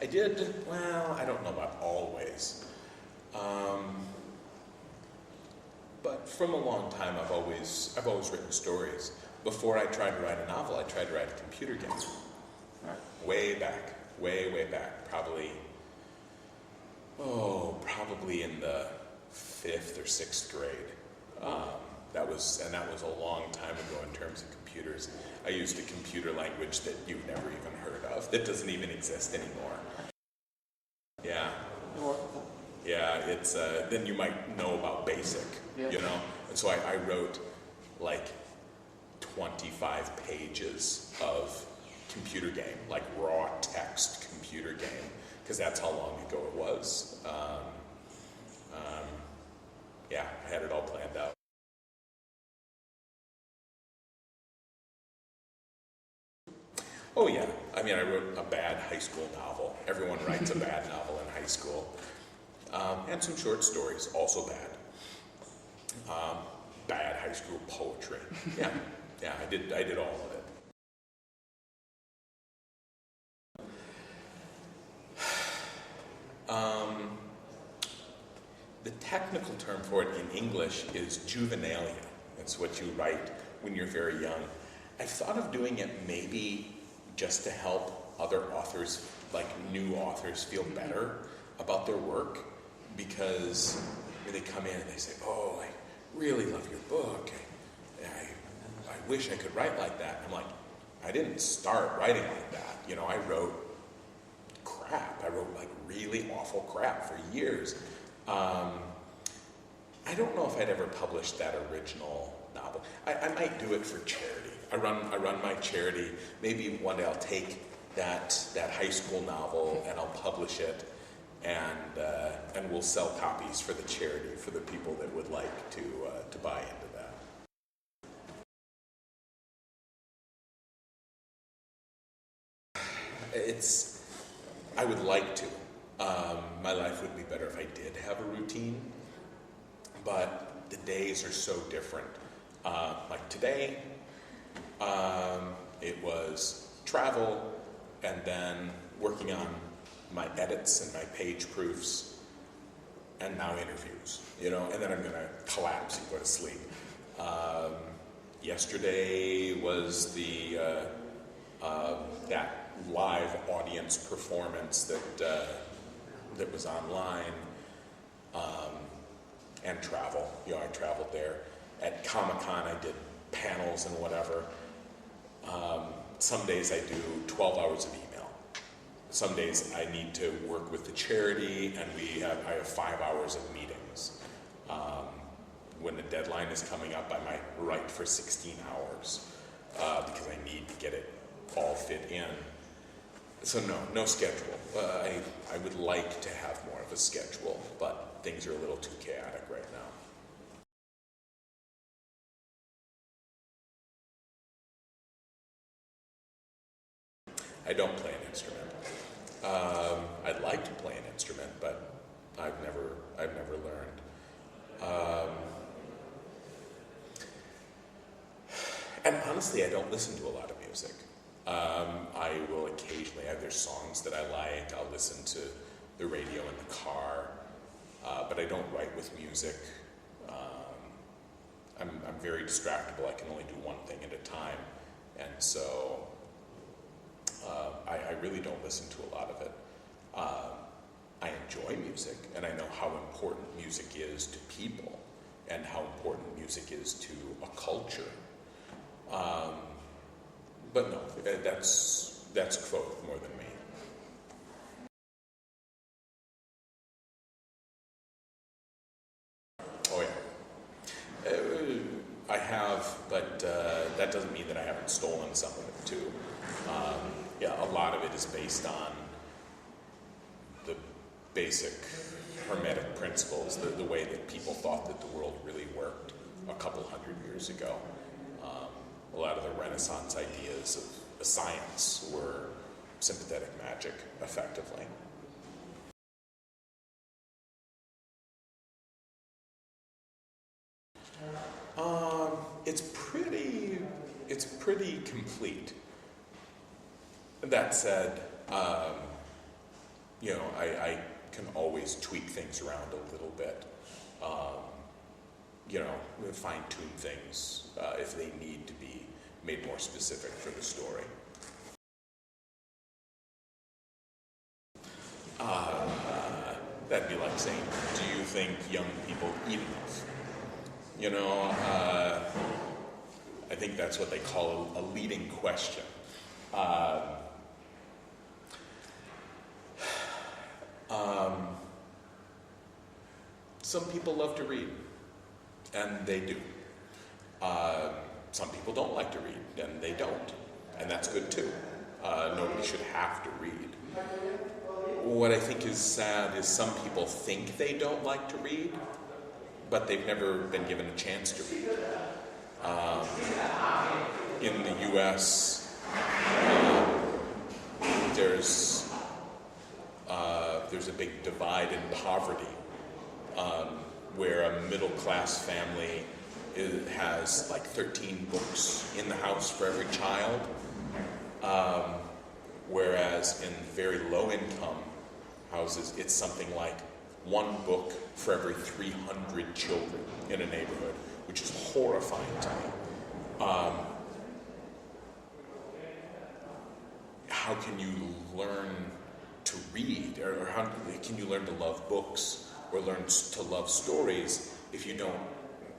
I did, well, I don't know about always. But from a long time, I've always written stories. Before I tried to write a novel, I tried to write a computer game. Way back, way back, probably in the 5th or 6th grade. That was a long time ago in terms of computers. I used a computer language that you've never even heard of, that doesn't even exist anymore. Yeah. Yeah, it's, then you might know about BASIC, you know? And so I wrote like 25 pages of computer game, like raw text computer game, because that's how long ago it was. Yeah, I had it all planned out. Oh yeah, I mean, I wrote a bad high school novel. Everyone writes a bad novel in high school. And some short stories, also bad. Bad high school poetry. Yeah, I did all of it. The technical term for it in English is juvenilia. It's what you write when you're very young. I've thought of doing it maybe just to help other authors, like new authors, feel better about their work, because when they come in and they say, oh, I really love your book. I wish I could write like that. I'm like, I didn't start writing like that. You know, I wrote crap. I wrote like really awful crap for years. I don't know if I'd ever publish that original novel. I might do it for charity. I run my charity. Maybe one day I'll take that high school novel and I'll publish it, and we'll sell copies for the charity for the people that would like to buy into that. I would like to. My life would be better if I did have a routine, but the days are so different. Like today, it was travel and then working on my edits and my page proofs, and now interviews, you know, and then I'm gonna collapse and go to sleep. Yesterday was that live audience performance that was online, and travel. You know, I traveled there. At Comic-Con, I did panels and whatever. Some days I do 12 hours of email. Some days I need to work with the charity, and I have 5 hours of meetings. When the deadline is coming up, I might write for 16 hours because I need to get it all fit in. So no schedule. I would like to have more of a schedule, but things are a little too chaotic right now. I don't play an instrument. I'd like to play an instrument, but I've never learned. And honestly, I don't listen to a lot of music. I will occasionally, there's songs that I like. I'll listen to the radio in the car, but I don't write with music. I'm very distractible. I can only do one thing at a time, and so I really don't listen to a lot of it. I enjoy music, and I know how important music is to people, and how important music is to a culture. But no, that's Kvothe more than me. Oh yeah. I have, but that doesn't mean that I haven't stolen some of it too. Yeah, a lot of it is based on the basic Hermetic principles, the way that people thought that the world really worked a couple hundred years ago. A lot of the Renaissance ideas of science were sympathetic magic, effectively. It's pretty complete. That said, I can always tweak things around a little bit. Fine-tune things if they need to be made more specific for the story. That'd be like saying, do you think young people eat enough? I think that's what they call a leading question. Some people love to read, and they do. Some people don't like to read, and they don't, and that's good too. Nobody should have to read. What I think is sad is some people think they don't like to read, but they've never been given a chance to read. In the U.S., there's a big divide in poverty, where a middle-class family has like 13 books in the house for every child, whereas in very low-income houses, it's something like one book for every 300 children in a neighborhood, which is horrifying to me. How can you learn to read, or how can you learn to love books or learn to love stories if you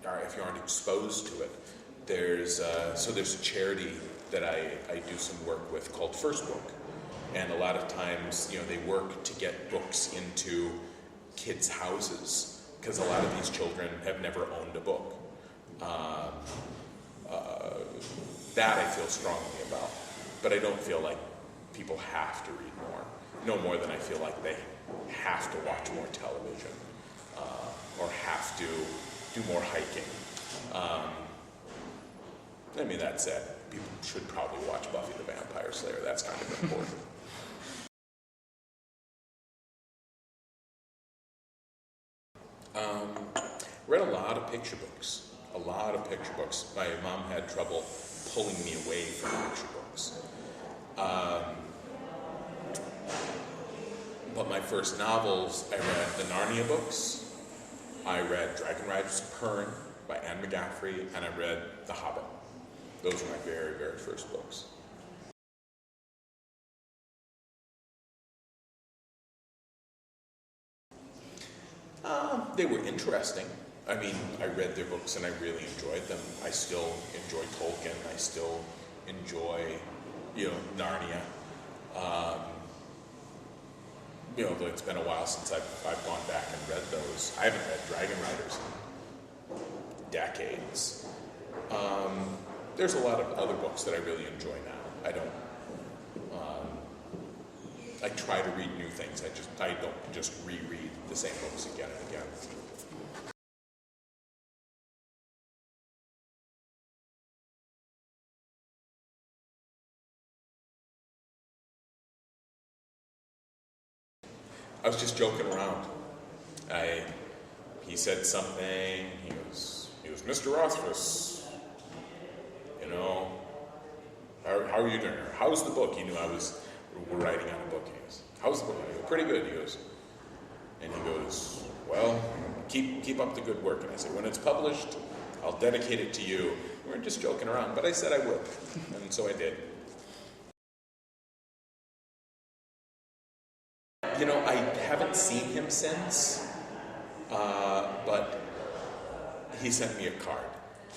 aren't exposed to it? There's a charity that I do some work with called First Book, and a lot of times they work to get books into kids' houses because a lot of these children have never owned a book. That I feel strongly about, but I don't feel like people have to read more. No more than I feel like they have to watch more television or have to do more hiking. That said, people should probably watch Buffy the Vampire Slayer. That's kind of important. Read a lot of picture books. My mom had trouble pulling me away from picture books. But my first novels, I read the Narnia books. I read Dragon Riders of Pern by Anne McGaffrey, and I read The Hobbit. Those were my very, very first books. They were interesting. I read their books and I really enjoyed them. I still enjoy Tolkien. I still enjoy, Narnia. Though it's been a while since I've gone back and read those. I haven't read Dragon Riders in decades. There's a lot of other books that I really enjoy now. I try to read new things. I don't just reread the same books again and again. I was just joking around. He said something. He was Mr. Rothfuss. How are you doing? How's the book? He knew we're writing on a book. He goes, how's the book? I go, pretty good. He goes, well, keep up the good work. And I said, when it's published, I'll dedicate it to you. We weren't just joking around, but I said I would, and so I did. I haven't seen him since, but he sent me a card.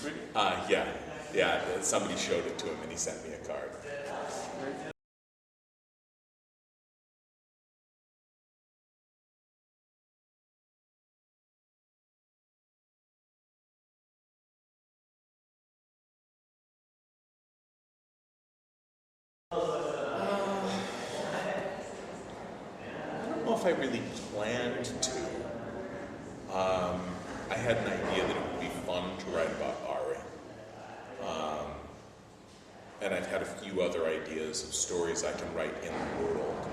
Really? Yeah. Somebody showed it to him, and he sent me a card. If I really planned to. I had an idea that it would be fun to write about Ari. And I've had a few other ideas of stories I can write in the world.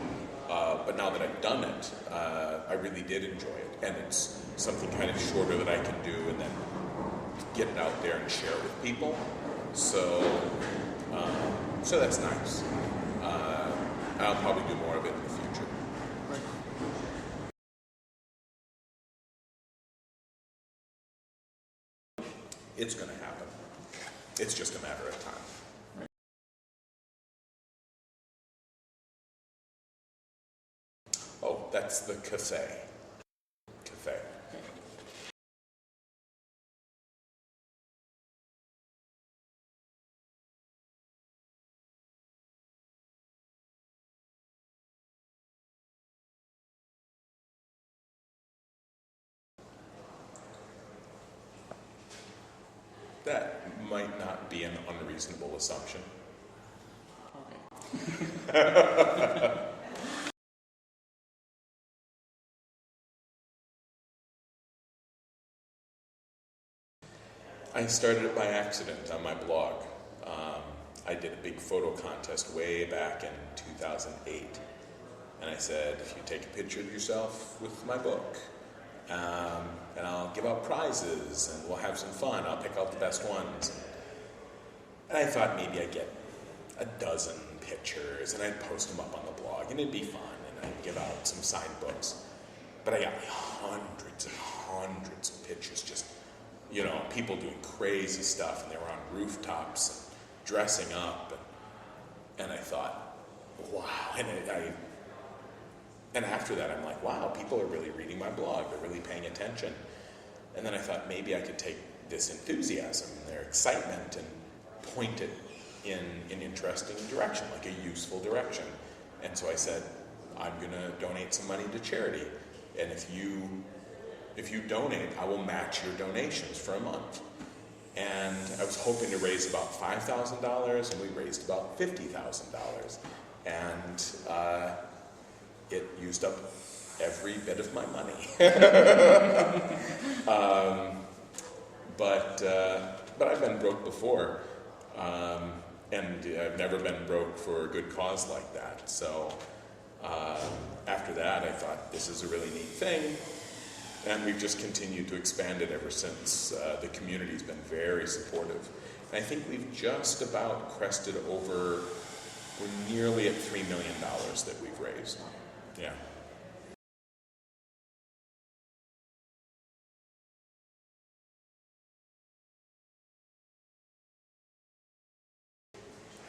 But now that I've done it, I really did enjoy it. And it's something kind of shorter that I can do and then get it out there and share it with people. So that's nice. I'll probably do more of it in the future. Right. It's going to happen. It's just a matter of time. Oh, that's the cafe. Cafe. That might not be an unreasonable assumption. Okay. I started it by accident on my blog. I did a big photo contest way back in 2008. And I said, if you take a picture of yourself with my book, and I'll give out prizes, and we'll have some fun. I'll pick out the best ones. And I thought maybe I'd get a dozen pictures, and I'd post them up on the blog, and it'd be fun, and I'd give out some signed books. But I got hundreds and hundreds of pictures, just, you know, people doing crazy stuff, and they were on rooftops, and dressing up, and I thought, wow, and after that, I'm like, wow, people are really reading my blog. They're really paying attention. And then I thought maybe I could take this enthusiasm, their excitement, and point it in an interesting direction, like a useful direction. And so I said, I'm going to donate some money to charity. And if you donate, I will match your donations for a month. And I was hoping to raise about $5,000, and we raised about $50,000. And it used up every bit of my money. But I've been broke before, and I've never been broke for a good cause like that. So after that, I thought this is a really neat thing, and we've just continued to expand it ever since. The community's been very supportive. And I think we've just about crested over, we're nearly at $3 million that we've raised. Yeah.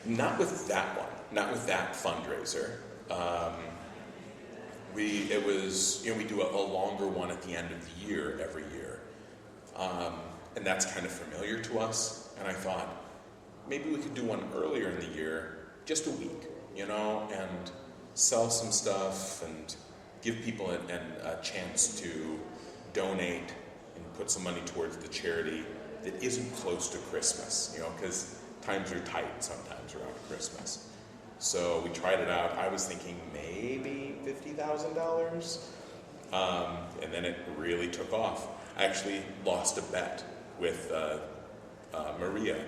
Not with that one, not with that fundraiser. We do a longer one at the end of the year every year. And that's kind of familiar to us. And I thought, maybe we could do one earlier in the year, just a week, you know, and sell some stuff and give people a chance to donate and put some money towards the charity that isn't close to Christmas, you know, because times are tight sometimes around Christmas. So we tried it out. I was thinking maybe $50,000, and then it really took off. I actually lost a bet with Maria,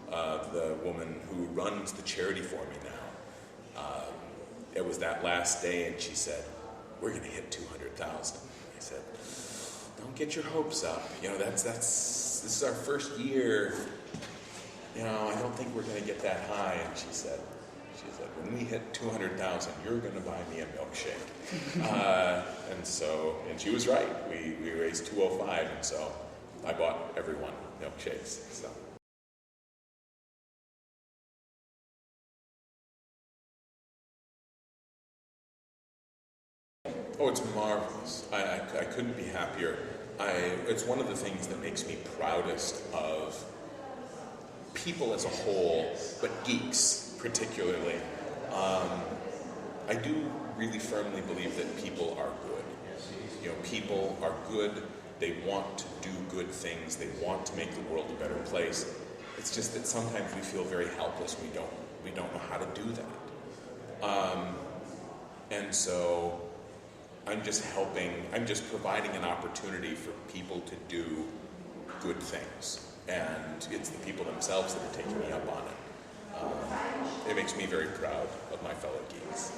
the woman who runs the charity for me now. It was that last day, and she said, "We're going to hit 200,000." I said, "Don't get your hopes up. You know, this is our first year. You know, I don't think we're going to get that high." And she said, "When we hit 200,000, you're going to buy me a milkshake." And she was right. We raised 205, and so I bought everyone milkshakes. So. Oh, it's marvelous. I couldn't be happier. It's one of the things that makes me proudest of people as a whole, but geeks particularly. I do really firmly believe that people are good. You know, people are good. They want to do good things. They want to make the world a better place. It's just that sometimes we feel very helpless. We don't know how to do that. And so I'm just providing an opportunity for people to do good things. And it's the people themselves that are taking me up on it. It makes me very proud of my fellow geeks.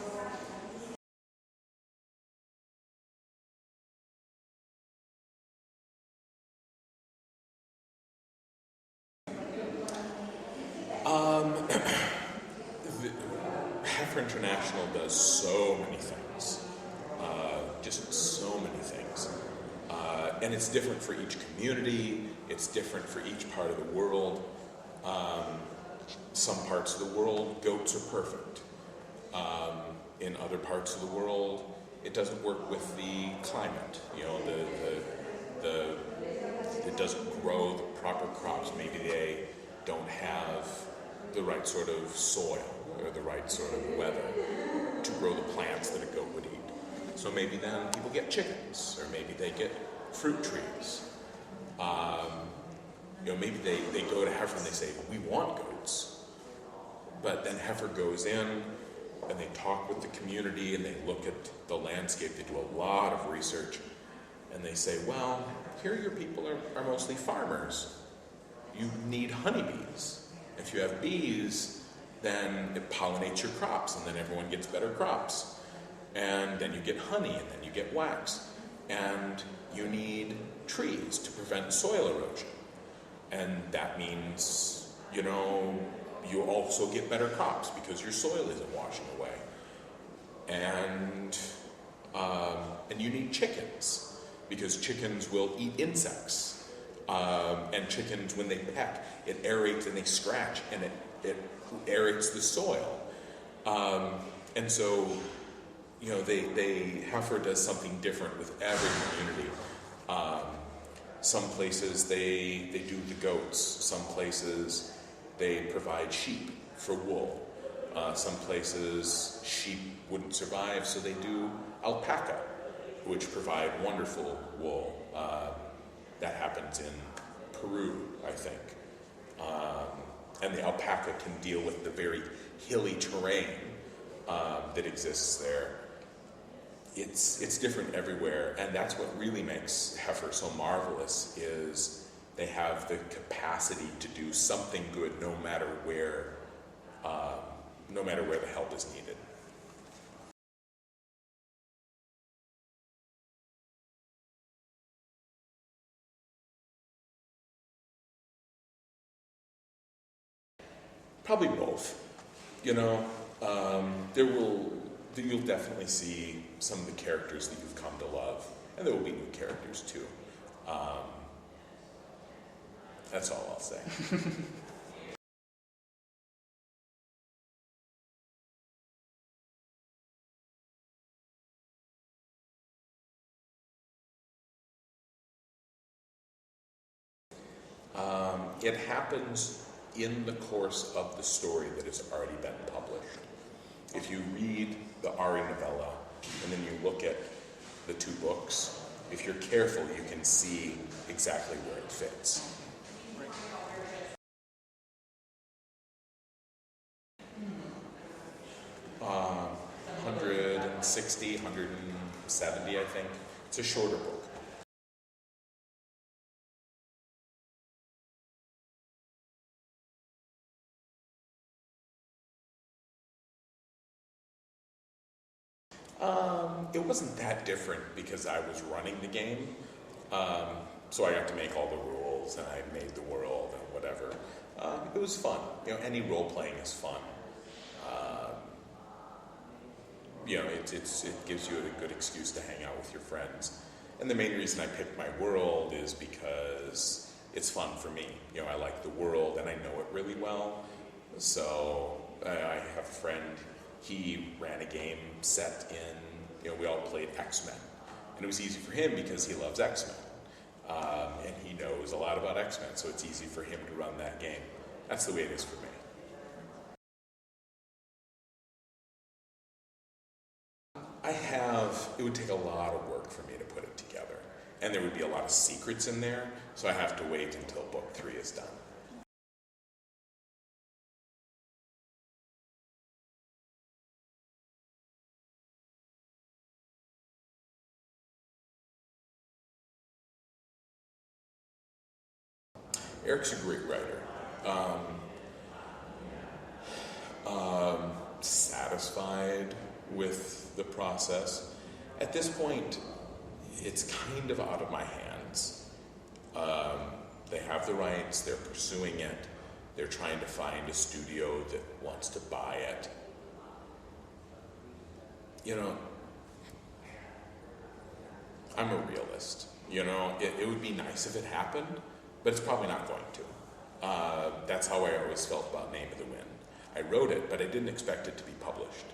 Heifer International does so many things. Just so many things. And it's different for each community, it's different for each part of the world. Some parts of the world, goats are perfect. In other parts of the world, it doesn't work with the climate. You know, it doesn't grow the proper crops. Maybe they don't have the right sort of soil or the right sort of weather to grow the plants that a goat would eat. So maybe then people get chickens, or maybe they get fruit trees. You know, maybe they go to heifer and they say, we want goats. But then heifer goes in and they talk with the community and they look at the landscape. They do a lot of research and they say, well, here your people are mostly farmers. You need honeybees. If you have bees, then it pollinates your crops and then everyone gets better crops. And then you get honey and then you get wax. And you need trees to prevent soil erosion. And that means, you know, you also get better crops because your soil isn't washing away. And you need chickens because chickens will eat insects. And chickens, when they peck, it aerates and they scratch and it aerates the soil. And so, you know, heifer does something different with every community. Some places they do the goats. Some places they provide sheep for wool. Some places sheep wouldn't survive, so they do alpaca, which provide wonderful wool. That happens in Peru, I think. And the alpaca can deal with the very hilly terrain that exists there. It's different everywhere, and that's what really makes heifer so marvelous, is they have the capacity to do something good no matter where the help is needed. Probably both. You know, you'll definitely see some of the characters that you've come to love, and there will be new characters too. That's all I'll say. It happens in the course of the story that has already been published. If you read the Ari novella and then you look at the two books, if you're careful, you can see exactly where it fits. 160, 170, I think. It's a shorter book. It wasn't that different because I was running the game. So I got to make all the rules and I made the world and whatever. It was fun. You know, any role playing is fun. You know, it gives you a good excuse to hang out with your friends. And the main reason I picked my world is because it's fun for me. You know, I like the world and I know it really well. So I have a friend, he ran a game set in, you know, we all played X-Men. And it was easy for him because he loves X-Men. And he knows a lot about X-Men, so it's easy for him to run that game. That's the way it is for me. It would take a lot of work for me to put it together. And there would be a lot of secrets in there, so I have to wait until book 3 is done. Eric's a great writer. Satisfied with the process. At this point, it's kind of out of my hands. They have the rights, they're pursuing it, they're trying to find a studio that wants to buy it. You know, I'm a realist. You know, it would be nice if it happened, but it's probably not going to. That's how I always felt about Name of the Wind. I wrote it, but I didn't expect it to be published,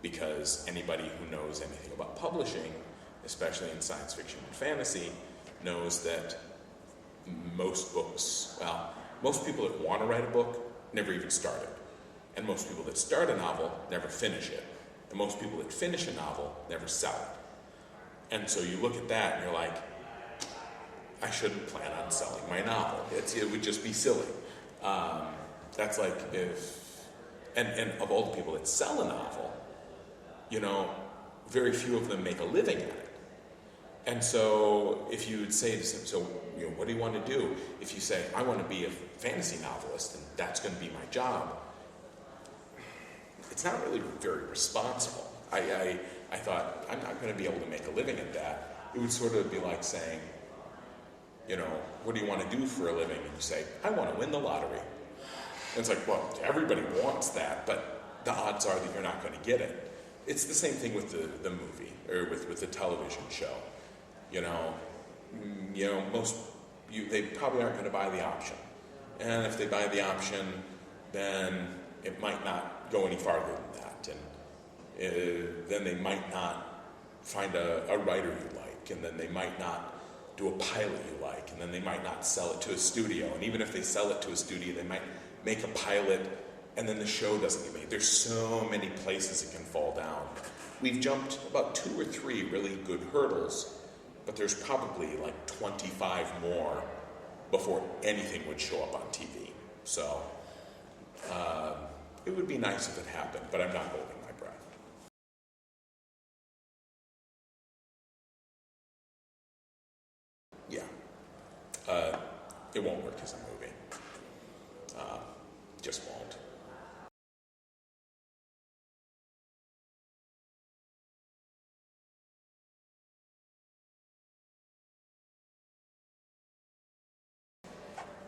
because anybody who knows anything about publishing, especially in science fiction and fantasy, knows that most books, well, most people that want to write a book never even start it. And most people that start a novel never finish it. And most people that finish a novel never sell it. And so you look at that and you're like, I shouldn't plan on selling my novel. It would just be silly. That's like if, and of all the people that sell a novel, you know, very few of them make a living at it. And so if you would say to them, so, you know, what do you want to do? If you say, I want to be a fantasy novelist and that's going to be my job, it's not really very responsible. I thought, I'm not going to be able to make a living at that. It would sort of be like saying, you know, what do you want to do for a living? And you say, I want to win the lottery. And it's like, well, everybody wants that, but the odds are that you're not going to get it. It's the same thing with the movie, or with the television show. You know, they probably aren't going to buy the option. And if they buy the option, then it might not go any farther than that. And then they might not find a writer you like, and then they might not do a pilot you like, and then they might not sell it to a studio. And even if they sell it to a studio, they might make a pilot, and then the show doesn't get made. There's so many places it can fall down. We've jumped about 2 or 3 really good hurdles, but there's probably like 25 more before anything would show up on TV. So it would be nice if it happened, but I'm not holding my breath. Yeah. It won't work as a movie. Just won't.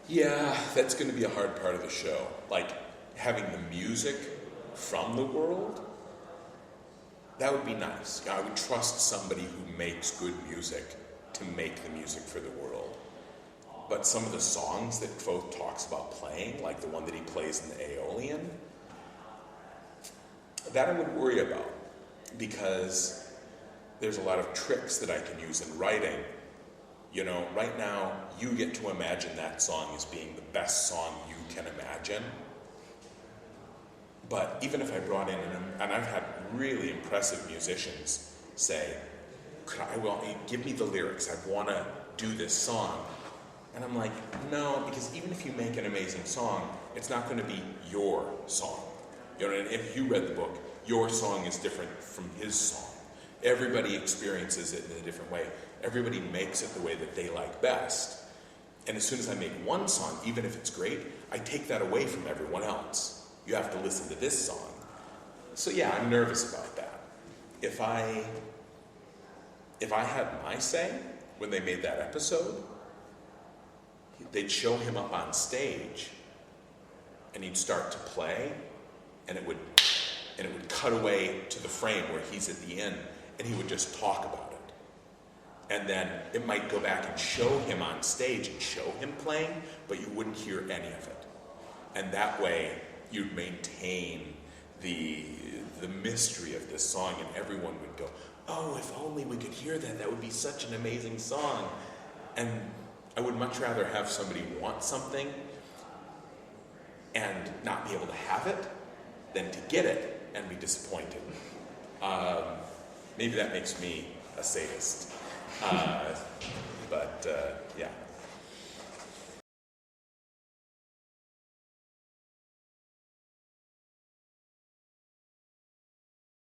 Yeah, that's going to be a hard part of the show. Like, having the music from the world, that would be nice. I would trust somebody who makes good music to make the music for the world. But some of the songs that Kvothe talks about playing, like the one that he plays in the Aeolian, that I would worry about, because there's a lot of tricks that I can use in writing. You know, right now, you get to imagine that song as being the best song you can imagine. But even if I brought in, and I've had really impressive musicians say, give me the lyrics, I want to do this song. And I'm like, no, because even if you make an amazing song, it's not going to be your song. You know, and if you read the book, your song is different from his song. Everybody experiences it in a different way. Everybody makes it the way that they like best. And as soon as I make one song, even if it's great, I take that away from everyone else. You have to listen to this song. So yeah, I'm nervous about that. If I had my say when they made that episode, they'd show him up on stage and he'd start to play, and it would cut away to the frame where he's at the end, and he would just talk about it. And then it might go back and show him on stage and show him playing, but you wouldn't hear any of it. And that way you'd maintain the mystery of this song, and everyone would go, oh, if only we could hear that, that would be such an amazing song. And I would much rather have somebody want something and not be able to have it than to get it and be disappointed. Maybe that makes me a sadist.